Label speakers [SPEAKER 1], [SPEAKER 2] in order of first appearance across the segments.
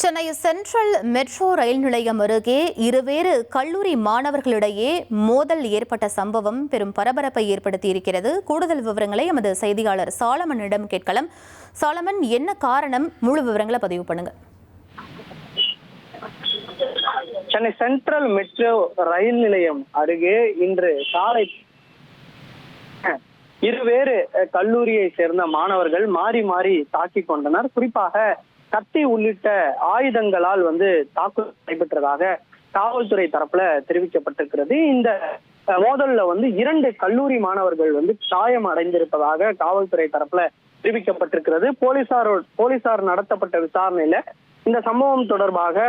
[SPEAKER 1] Chennai central metro rail நிலையம் அருகே இருவேறு கல்லூரி மாணவர்களிடையே மோதல் ஏற்பட்ட சம்பவம் பெரும் பரபரப்பை ஏற்படுத்தியிருக்கிறது. கூடுதல் விவரங்களை எமது செய்தியாளர் சாலமனிடம் கேட்கலாம். சாலமன், என்ன காரணம்? முழு விவரங்களை பதிவு பண்ணுங்க.
[SPEAKER 2] சென்னை சென்ட்ரல் மெட்ரோ ரயில் நிலையம் அருகே இன்று காலை இருவேறு கல்லூரியை சேர்ந்த மாணவர்கள் மாறி மாறி தாக்கிக் கொண்டனர். குறிப்பாக கத்தி உள்ளிட்ட ஆயுதங்களால் தாக்குதல் நடைபெற்றதாக காவல்துறை தரப்புல தெரிவிக்கப்பட்டிருக்கிறது. இந்த மோதல்ல 2 கல்லூரி மாணவர்கள் காயம் அடைந்திருப்பதாக காவல்துறை தரப்புல தெரிவிக்கப்பட்டிருக்கிறது. போலீசார் நடத்தப்பட்ட விசாரணையில இந்த சம்பவம் தொடர்பாக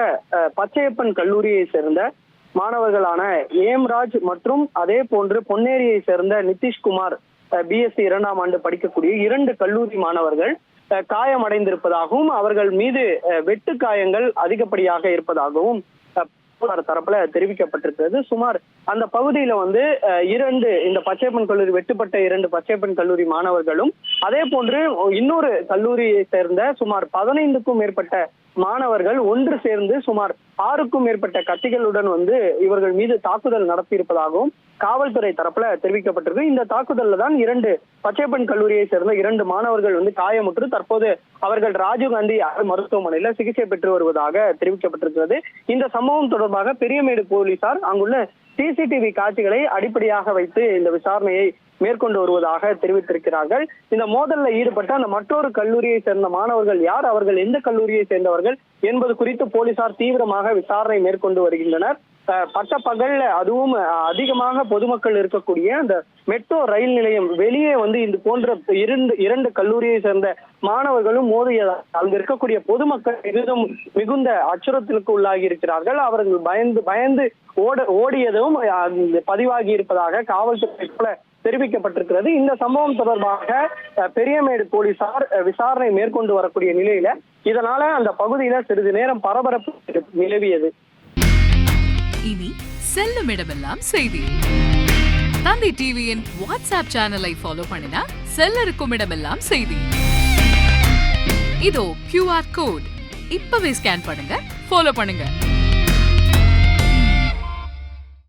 [SPEAKER 2] பச்சையப்பன் கல்லூரியை சேர்ந்த மாணவர்களான ஏம்ராஜ் மற்றும் அதே போன்று பொன்னேரியை சேர்ந்த நிதிஷ்குமார் பிஎஸ்சி 2ஆம் ஆண்டு படிக்கக்கூடிய 2 கல்லூரி மாணவர்கள் காயமடைந்திருப்பதாகவும் அவர்கள் மீது வெட்டு காயங்கள் அதிகப்படியாக இருப்பதாகவும் தரப்புல தெரிவிக்கப்பட்டிருக்கிறது. சுமார் அந்த பகுதியில 2 இந்த பச்சையப்பன் கல்லூரி வெட்டுப்பட்ட 2 பச்சையப்பன் கல்லூரி மாணவர்களும் அதே போன்று இன்னொரு கல்லூரியை சேர்ந்த சுமார் 15க்கும் மேற்பட்ட மாணவர்கள் ஒன்று சேர்ந்து சுமார் 6க்கும் மேற்பட்ட கத்திகளுடன் இவர்கள் மீது தாக்குதல் நடத்தியிருப்பதாகவும் காவல்துறை தரப்புல தெரிவிக்கப்பட்டிருக்கு. இந்த தாக்குதல்ல தான் 2 பச்சையப்பன் கல்லூரியை சேர்ந்த 2 மாணவர்கள் காயமுற்று தற்போது அவர்கள் ராஜீவ்காந்தி மருத்துவமனையில சிகிச்சை பெற்று வருவதாக தெரிவிக்கப்பட்டிருக்கிறது. இந்த சம்பவம் தொடர்பாக பெரியமேடு போலீசார் அங்குள்ள சிசிடிவி காட்சிகளை அடிப்படையாக வைத்து இந்த விசாரணையை மேற்கொண்டு வருவதாக தெரிவித்திருக்கிறார்கள். இந்த மோதல்ல ஈடுபட்ட அந்த மற்றொரு கல்லூரியை சேர்ந்த மாணவர்கள் யார், அவர்கள் எந்த கல்லூரியை சேர்ந்தவர்கள் என்பது குறித்து போலீசார் தீவிரமாக விசாரணை மேற்கொண்டு வருகின்றனர். பட்ட பகல்ல அதுவும் அதிகமாக பொதுமக்கள் இருக்கக்கூடிய அந்த மெட்ரோ ரயில் நிலையம் வெளியே இது போன்ற 2 கல்லூரியை சேர்ந்த மாணவர்களும் மோதியதால் அங்கு இருக்கக்கூடிய பொதுமக்கள் மிகுந்த அச்சுறுத்தலுக்கு உள்ளாகி இருக்கிறார்கள். அவர்கள் பயந்து ஓடியதும் பதிவாகி இருப்பதாக காவல்துறை தெரிவிக்கப்பட்டிருக்கிறது. இந்த சம்பவம் தொடர்பாக பெரியமேடு போலீசார் விசாரணை மேற்கொண்டு வரக்கூடிய நிலையில இதனால அந்த பகுதியில சிறிது நேரம் பரபரப்பு நிலவியது.
[SPEAKER 3] இனி செல்லும் இடமெல்லாம் செய்தி. தந்தி டிவியின் வாட்ஸ்அப் சேனலை ஃபாலோ பண்ணினா செல்ல இருக்கும் இடமெல்லாம் செய்தி. இதோ QR கோட் இப்பவே ஸ்கேன் பண்ணுங்க, ஃபாலோ பண்ணுங்க.